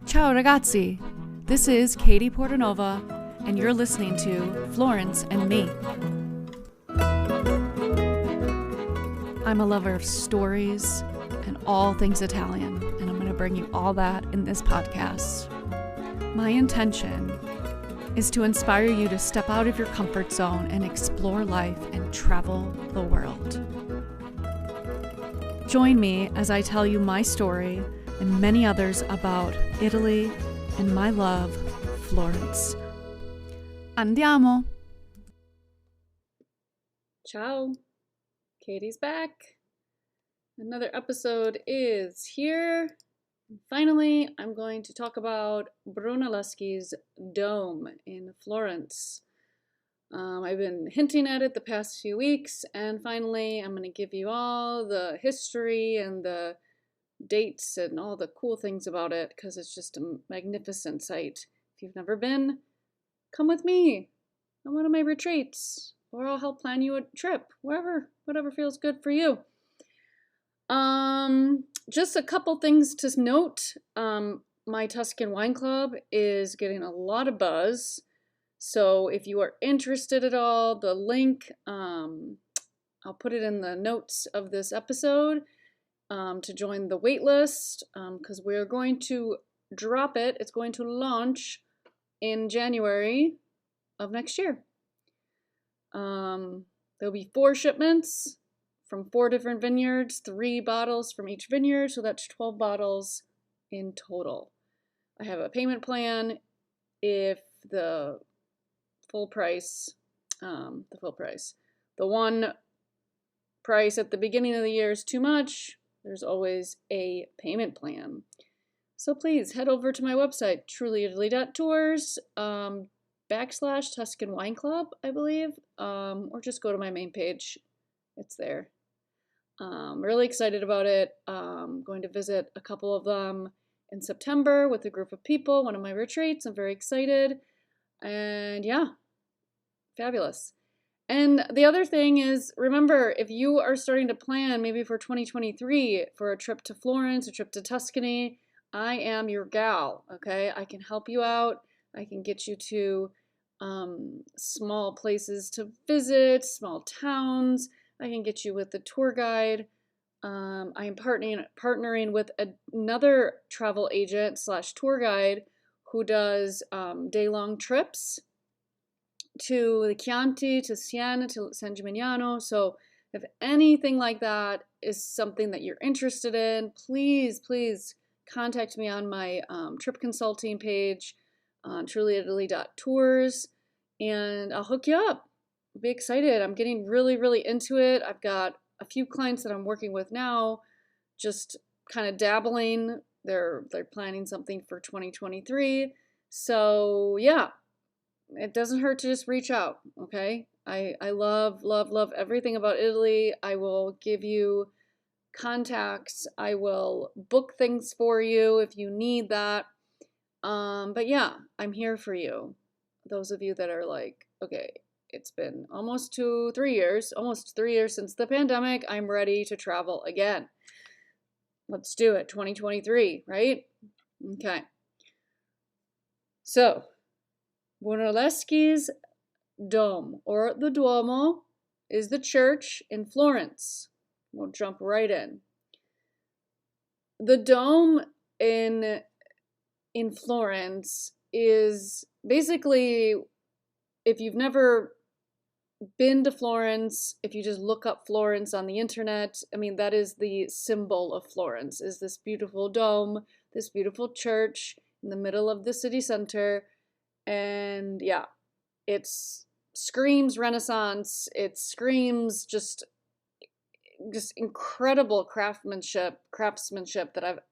Ciao ragazzi, this is Katie Portanova, and you're listening to Florence and Me. I'm a lover of stories and all things Italian, and I'm going to bring you all that in this podcast. My intention is to inspire you to step out of your comfort zone and explore life and travel the world. Join me as I tell you my story and many others about Italy and my love, Florence. Andiamo! Ciao, Katie's back. Another episode is here. And finally, I'm going to talk about Brunelleschi's Dome in Florence. I've been hinting at it the past few weeks, and finally I'm going to give you all the history and the dates and all the cool things about it, because it's just a magnificent site. If you've never been, come with me on one of my retreats, or I'll help plan you a trip, whatever feels good for you. Just a couple things to note. My Tuscan Wine Club is getting a lot of buzz. So if you are interested at all, the link, I'll put it in the notes of this episode to join the wait list, because we're going to drop it. It's going to launch in January of next year. There'll be 4 shipments from 4 different vineyards, 3 bottles from each vineyard, so that's 12 bottles in total. I have a payment plan if the full price, the one price at the beginning of the year is too much, there's always a payment plan. So please head over to my website, trulyitaly.tours, / Tuscan Wine Club, I believe, or just go to my main page. It's there. Really excited about it. Going to visit a couple of them in September with a group of people, one of my retreats. I'm very excited. And yeah, fabulous. And the other thing is, remember, if you are starting to plan maybe for 2023 for a trip to Florence, a trip to Tuscany, I am your gal, okay? I can help you out. I can get you to small places to visit, small towns. I can get you with a tour guide. I am partnering with another travel agent / tour guide who does day-long trips to the Chianti, to Siena, to San Gimignano. So if anything like that is something that you're interested in, please contact me on my trip consulting page on trulyitaly.tours, and I'll hook you up. I'll be excited. I'm getting really into it. I've got a few clients that I'm working with now, just kind of dabbling. They're planning something for 2023. So yeah, it doesn't hurt to just reach out, okay? I love everything about Italy. I will give you contacts. I will book things for you if you need that. But yeah, I'm here for you. Those of you that are like, okay, it's been almost 3 years since the pandemic. I'm ready to travel again. Let's do it. 2023, right? Okay. So, Brunelleschi's Dome, or the Duomo, is the church in Florence. We'll jump right in. The Dome in Florence is basically, if you've never been to Florence, if you just look up Florence on the internet, I mean, that is the symbol of Florence, is this beautiful dome, this beautiful church in the middle of the city center. And yeah, it screams Renaissance. It screams just incredible craftsmanship that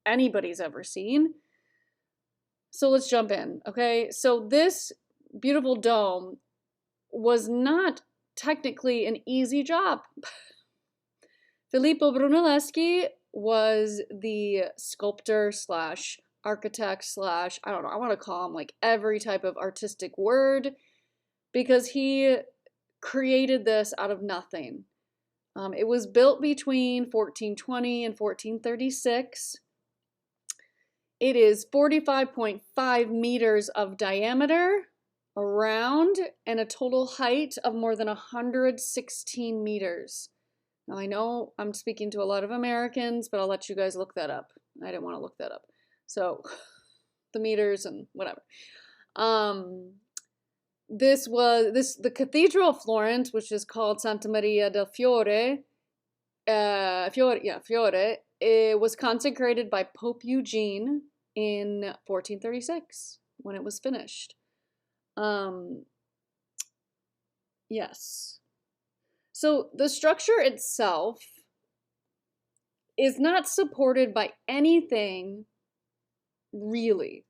anybody's ever seen. So let's jump in, okay? So this beautiful dome was not technically an easy job. Filippo Brunelleschi was the sculptor / architect / I don't know, I want to call him like every type of artistic word, because he created this out of nothing. It was built between 1420 and 1436. It is 45.5 meters of diameter around and a total height of more than 116 meters. Now, I know I'm speaking to a lot of Americans, but I'll let you guys look that up. I didn't want to look that up. So the meters and whatever. The Cathedral of Florence, which is called Santa Maria del Fiore, it was consecrated by Pope Eugene in 1436 when it was finished. Yes. So the structure itself is not supported by anything, really.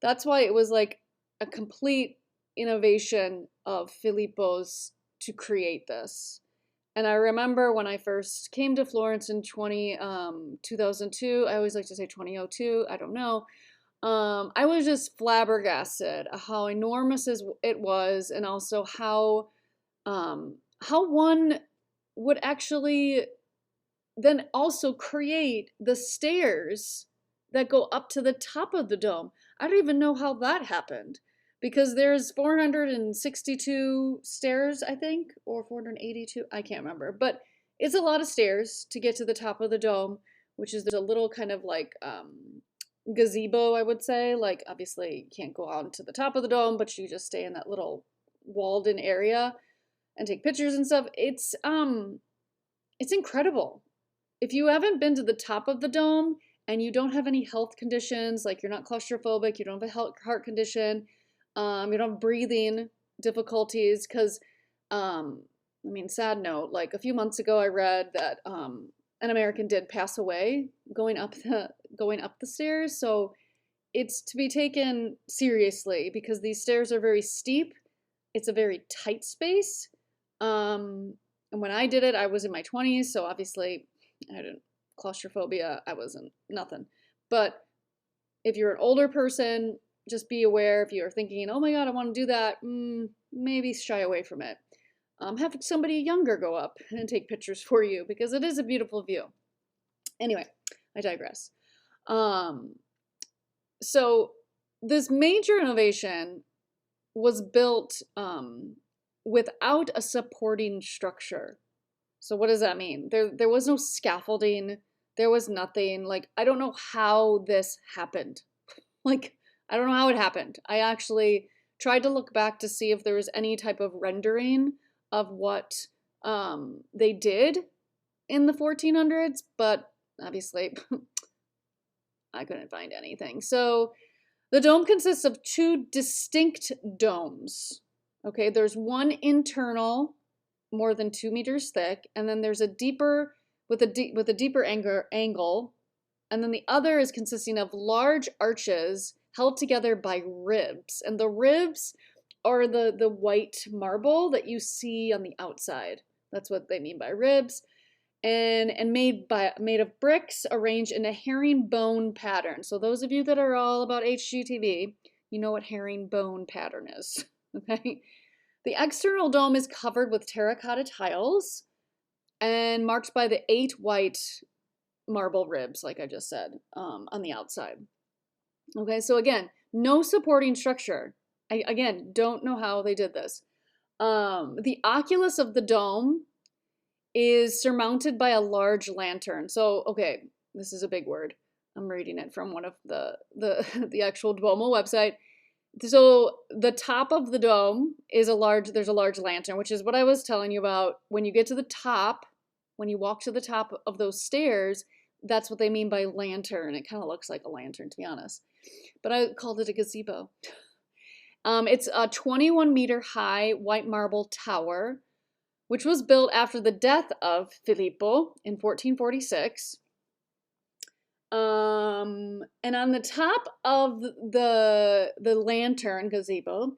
That's why it was like a complete innovation of Filippo's to create this. And I remember when I first came to Florence in 2002, I always like to say 2002, I don't know. I was just flabbergasted at how enormous it was, and also how one would actually then also create the stairs that go up to the top of the dome. I don't even know how that happened, because there's 462 stairs, I think, or 482, I can't remember, but it's a lot of stairs to get to the top of the dome, which is, there's a little kind of like gazebo, I would say. Like, obviously you can't go out to the top of the dome, but you just stay in that little walled in area and take pictures and stuff. It's incredible. If you haven't been to the top of the dome and you don't have any health conditions, like you're not claustrophobic, you don't have a heart condition, you don't have breathing difficulties, because sad note, like a few months ago I read that an American did pass away going up the stairs. So it's to be taken seriously, because these stairs are very steep. It's a very tight space. And when I did it, I was in my 20s, so obviously I had claustrophobia. I wasn't nothing. But if you're an older person, just be aware. If you're thinking, oh my God, I want to do that, maybe shy away from it. Have somebody younger go up and take pictures for you, because it is a beautiful view. Anyway, I digress. So this major innovation was built without a supporting structure. So what does that mean? There was no scaffolding. There was nothing. Like, I don't know how this happened. Like, I don't know how it happened. I actually tried to look back to see if there was any type of rendering of what they did in the 1400s, but obviously I couldn't find anything. So the dome consists of two distinct domes. Okay, there's one internal, more than 2 meters thick, and then there's a deeper, with a deeper angle, and then the other is consisting of large arches held together by ribs, and the ribs are the white marble that you see on the outside. That's what they mean by ribs, and made of bricks arranged in a herringbone pattern. So those of you that are all about HGTV, you know what herringbone pattern is. Okay, the external dome is covered with terracotta tiles and marked by the 8 white marble ribs, like I just said, on the outside. Okay, so again, no supporting structure. I, again, don't know how they did this. The oculus of the dome is surmounted by a large lantern. So, okay, this is a big word. I'm reading it from one of the actual Duomo website. So the top of the dome is there's a large lantern, which is what I was telling you about. When you get to the top, when you walk to the top of those stairs, that's what they mean by lantern. It kind of looks like a lantern, to be honest. But I called it a gazebo. It's a 21-meter high white marble tower, which was built after the death of Filippo in 1446. And on the top of the lantern gazebo,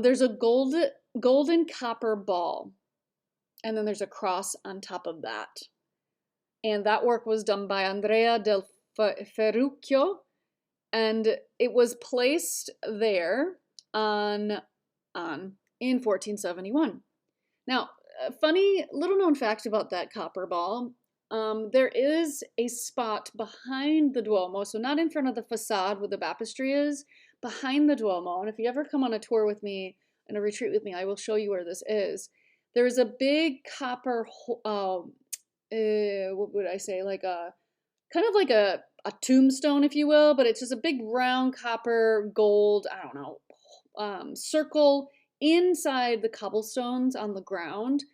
there's a golden copper ball, and then there's a cross on top of that. And that work was done by Andrea del Ferruccio, and it was placed there in 1471. Now, a funny little known fact about that copper ball There is a spot behind the Duomo, so not in front of the facade where the baptistry is, behind the Duomo. And if you ever come on a tour with me and a retreat with me, I will show you where this is. There is a big copper, what would I say, like a kind of like a tombstone, if you will, but it's just a big round copper gold, I don't know, circle inside the cobblestones on the ground,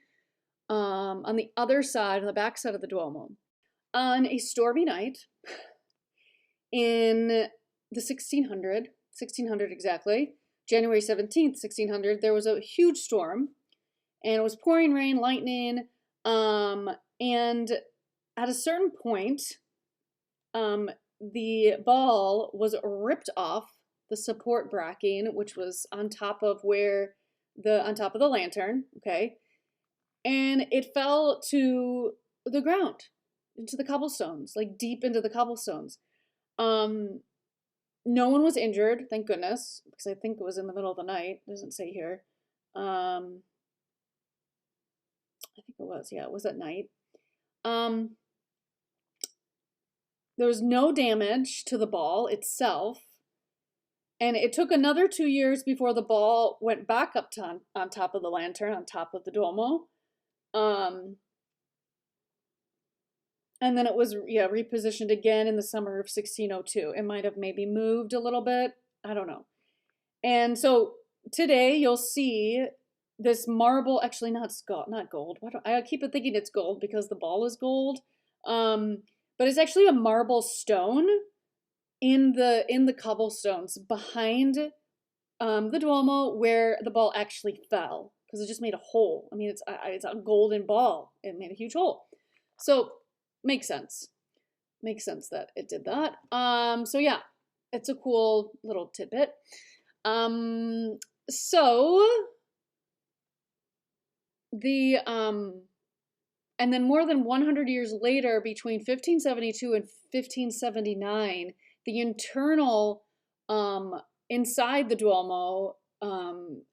on the other side, on the back side of the Duomo. On a stormy night in the 1600 exactly, January 17th, 1600, there was a huge storm, and it was pouring rain, lightning, and at a certain point, the ball was ripped off the support bracking, which was on top of the lantern, okay, and it fell to the ground, into the cobblestones, like deep into the cobblestones. No one was injured, thank goodness, because I think it was in the middle of the night. It doesn't say here. I think it was, yeah, it was at night. There was no damage to the ball itself, and it took another 2 years before the ball went back up to on top of the lantern, on top of the Duomo. And then it was, repositioned again in the summer of 1602. It might have maybe moved a little bit. I don't know. And so today you'll see this marble, actually not gold. I keep thinking it's gold because the ball is gold. But it's actually a marble stone in the cobblestones behind the Duomo where the ball actually fell, because it just made a hole. I mean, it's a golden ball. It made a huge hole. So makes sense. Makes sense that it did that. So yeah, it's a cool little tidbit. So the and then more than 100 years later, between 1572 and 1579, the internal inside the Duomo,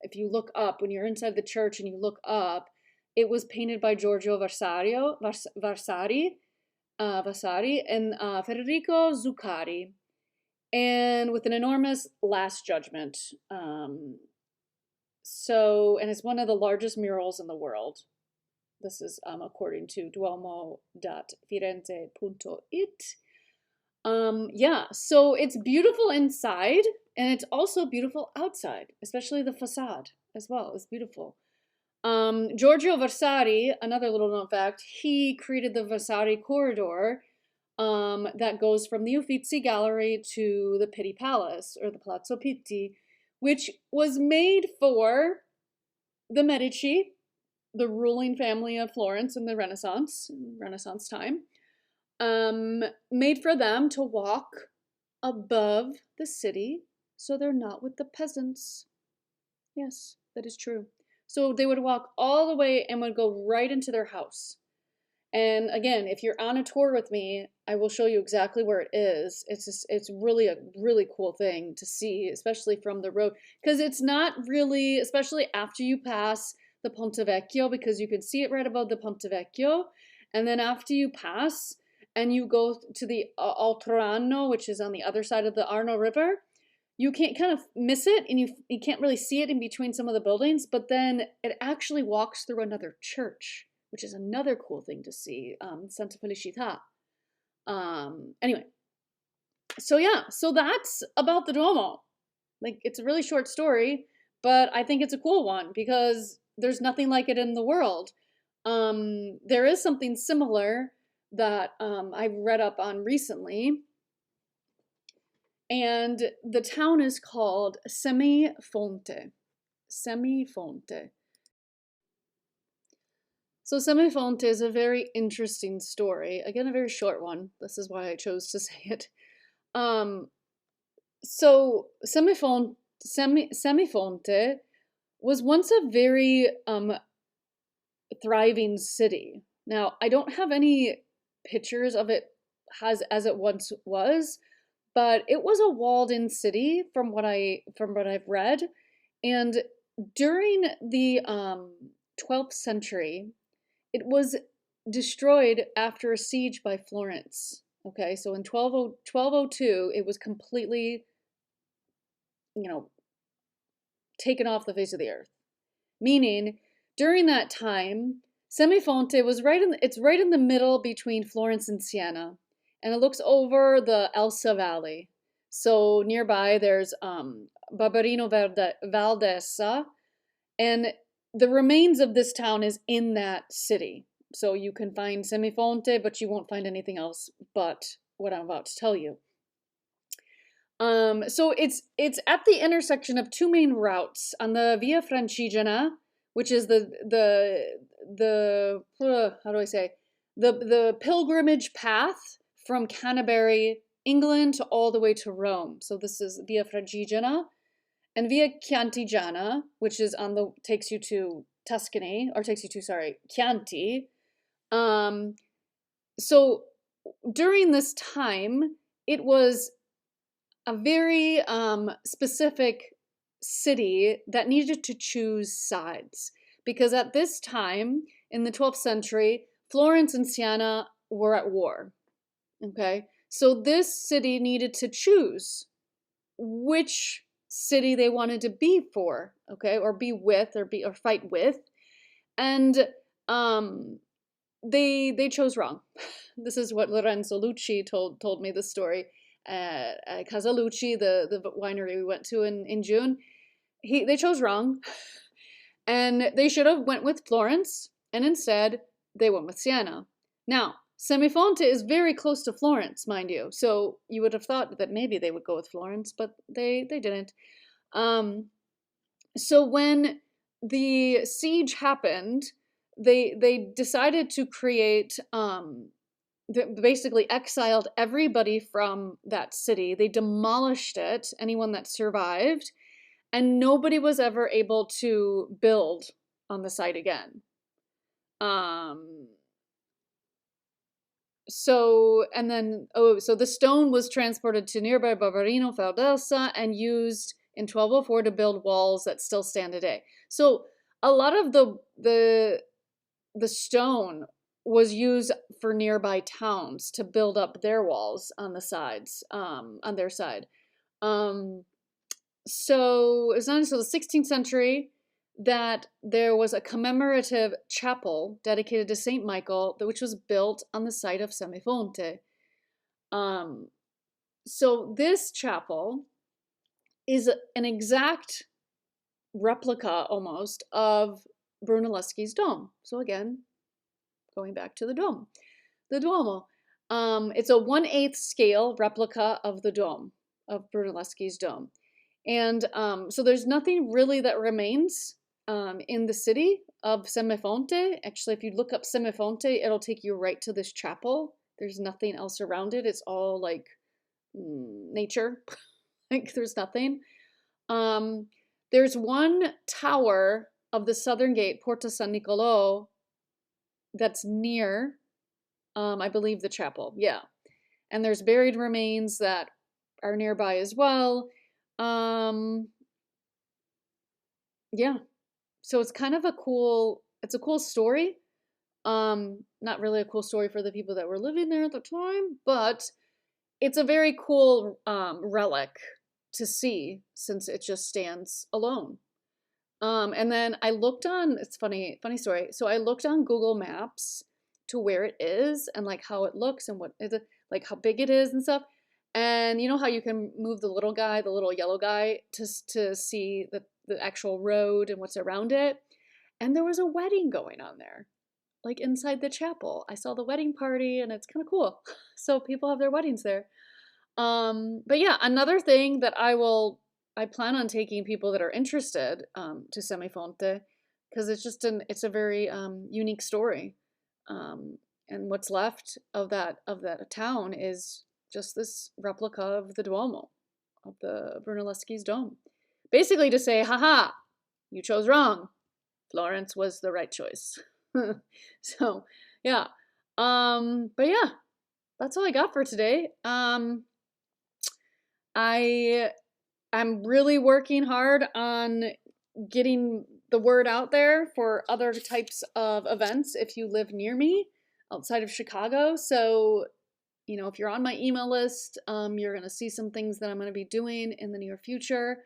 if you look up, when you're inside the church and you look up, it was painted by Giorgio Vasari and Federico Zuccari, and with an enormous Last Judgment. And it's one of the largest murals in the world. This is according to duomo.firenze.it. Yeah, so it's beautiful inside, and it's also beautiful outside, especially the facade as well. It's beautiful. Giorgio Vasari, another little known fact, he created the Vasari corridor that goes from the Uffizi Gallery to the Pitti Palace, or the Palazzo Pitti, which was made for the Medici, the ruling family of Florence in the Renaissance time, made for them to walk above the city so they're not with the peasants. Yes, that is true. So they would walk all the way and would go right into their house. And again, if you're on a tour with me, I will show you exactly where it is. It's really a really cool thing to see, especially from the road, because it's not really, especially after you pass the Ponte Vecchio, because you can see it right above the Ponte Vecchio. And then after you pass and you go to the Altorano, which is on the other side of the Arno River, you can't kind of miss it, and you can't really see it in between some of the buildings, but then it actually walks through another church, which is another cool thing to see, Santa Felicita. Anyway, so yeah, so that's about the Duomo. Like, it's a really short story, but I think it's a cool one because there's nothing like it in the world. There is something similar that I've read up on recently, and the town is called Semifonte. Semifonte. So Semifonte is a very interesting story. Again, a very short one. This is why I chose to say it. So Semifonte was once a very thriving city. Now, I don't have any pictures of it as it once was, but it was a walled-in city from what I've read. And during the 12th century, it was destroyed after a siege by Florence. Okay, so in 1202, it was completely, taken off the face of the earth. Meaning, during that time, Semifonte was it's right in the middle between Florence and Siena, and it looks over the Elsa Valley. So nearby there's Barberino Valdesa, and the remains of this town is in that city. So you can find Semifonte, but you won't find anything else but what I'm about to tell you. So it's at the intersection of two main routes on the Via Francigena, which is the how do I say, the pilgrimage path from Canterbury, England, to all the way to Rome. So this is Via Francigena, and Via Chiantigiana, which is takes you to Tuscany, or takes you to, sorry, Chianti. So during this time, it was a very specific city that needed to choose sides, because at this time in the 12th century, Florence and Siena were at war. Okay, so this city needed to choose which city they wanted to be for, okay, or be with, or fight with, and they chose wrong. This is what Lorenzo Lucci told me the story at Casa Lucci, the winery we went to in June. They chose wrong, and they should have went with Florence, and instead they went with Siena. Now, Semifonte is very close to Florence, mind you, so you would have thought that maybe they would go with Florence, but they didn't. So when the siege happened, they decided to create, basically exiled everybody from that city. They demolished it, anyone that survived, and nobody was ever able to build on the site again. So the stone was transported to nearby Barberino Valdesa and used in 1204 to build walls that still stand today. So a lot of the stone was used for nearby towns to build up their walls on the sides, on their side. So it was not until the 16th century that there was a commemorative chapel dedicated to Saint Michael, which was built on the site of Semifonte. So this chapel is an exact replica, almost, of Brunelleschi's dome. So again, going back to the Duomo. It's a 1/8 scale replica of the dome, of Brunelleschi's dome. And so there's nothing really that remains in the city of Semifonte. Actually, if you look up Semifonte, it'll take you right to this chapel. There's nothing else around it. It's all like nature. Like there's nothing. There's one tower of the southern gate, Porta San Niccolò, that's near, I believe, the chapel. Yeah. And there's buried remains that are nearby as well. Yeah. So it's kind of a cool story. Not really a cool story for the people that were living there at the time, but it's a very cool relic to see, since it just stands alone. And then I looked on, it's funny story. So I looked on Google Maps to where it is and like how it looks and like how big it is and stuff. And you know how you can move the little yellow guy to see the actual road and what's around it. And there was a wedding going on there, like inside the chapel. I saw the wedding party, and it's kind of cool. So people have their weddings there. But yeah, another thing that I plan on taking people that are interested to Semifonte, because it's a very unique story. And what's left of that town is just this replica of the Duomo, of the Brunelleschi's dome. Basically to say, haha, you chose wrong. Florence was the right choice. So, yeah. But yeah, that's all I got for today. I'm really working hard on getting the word out there for other types of events if you live near me. outside of Chicago. So, if you're on my email list, you're going to see some things that I'm going to be doing in the near future.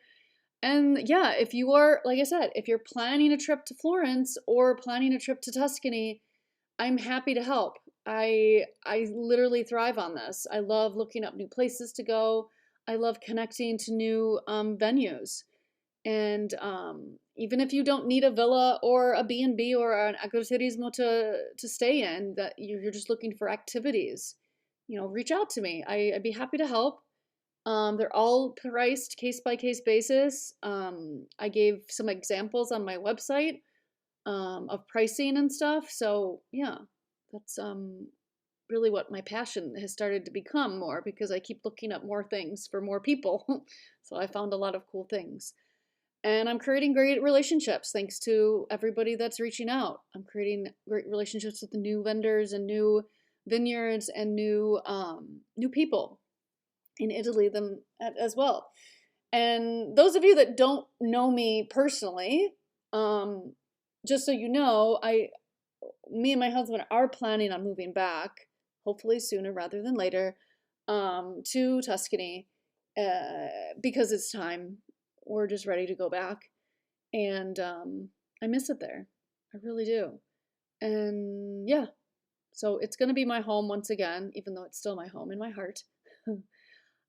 And yeah, if you are, like I said, if you're planning a trip to Florence or planning a trip to Tuscany, I'm happy to help. I literally thrive on this. I love looking up new places to go. I love connecting to new venues. And even if you don't need a villa or a B&B or an agriturismo to stay in, that you're just looking for activities, reach out to me. I'd be happy to help. They're all priced case by case basis. I gave some examples on my website of pricing and stuff. So yeah, that's really what my passion has started to become more, because I keep looking up more things for more people. So I found a lot of cool things. And I'm creating great relationships thanks to everybody that's reaching out. I'm creating great relationships with the new vendors and new vineyards and new people in Italy as well. And those of you that don't know me personally, just so you know, me and my husband are planning on moving back, hopefully sooner rather than later, to Tuscany, because it's time. We're just ready to go back. And I miss it there. I really do. And yeah, so it's going to be my home once again, even though it's still my home in my heart.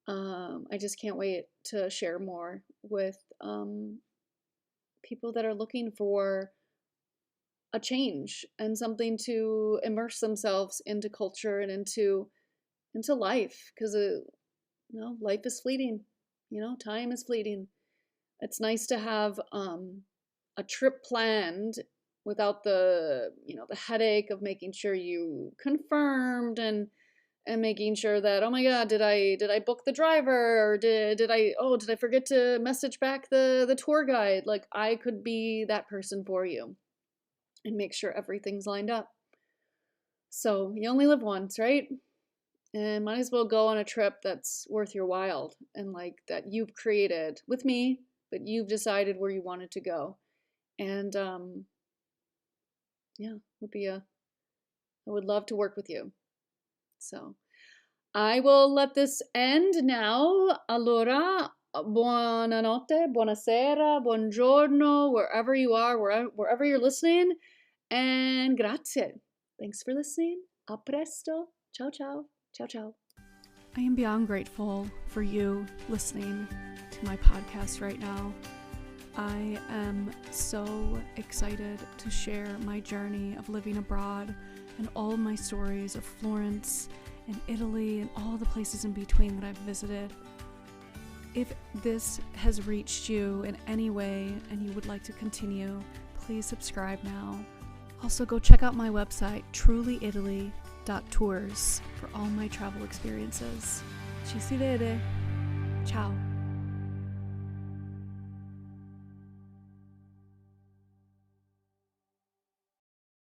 I just can't wait to share more with people that are looking for a change and something to immerse themselves into culture and into life, because life is fleeting. Time is fleeting. It's nice to have a trip planned without the headache of making sure you confirmed and making sure that, oh my God, did I book the driver, or did I forget to message back the tour guide? Like, I could be that person for you and make sure everything's lined up. So you only live once, right? And might as well go on a trip that's worth your while and like that you've created with me, but you've decided where you wanted to go. And I would love to work with you. So I will let this end now. Allora, buonanotte, buonasera, buongiorno, wherever you are, wherever you're listening. And grazie. Thanks for listening. A presto. Ciao, ciao. Ciao, ciao. I am beyond grateful for you listening to my podcast right now. I am so excited to share my journey of living abroad and all of my stories of Florence and Italy and all the places in between that I've visited. If this has reached you in any way and you would like to continue, please subscribe now. Also, go check out my website, trulyitaly.tours, for all my travel experiences. Ci si vede. Ciao.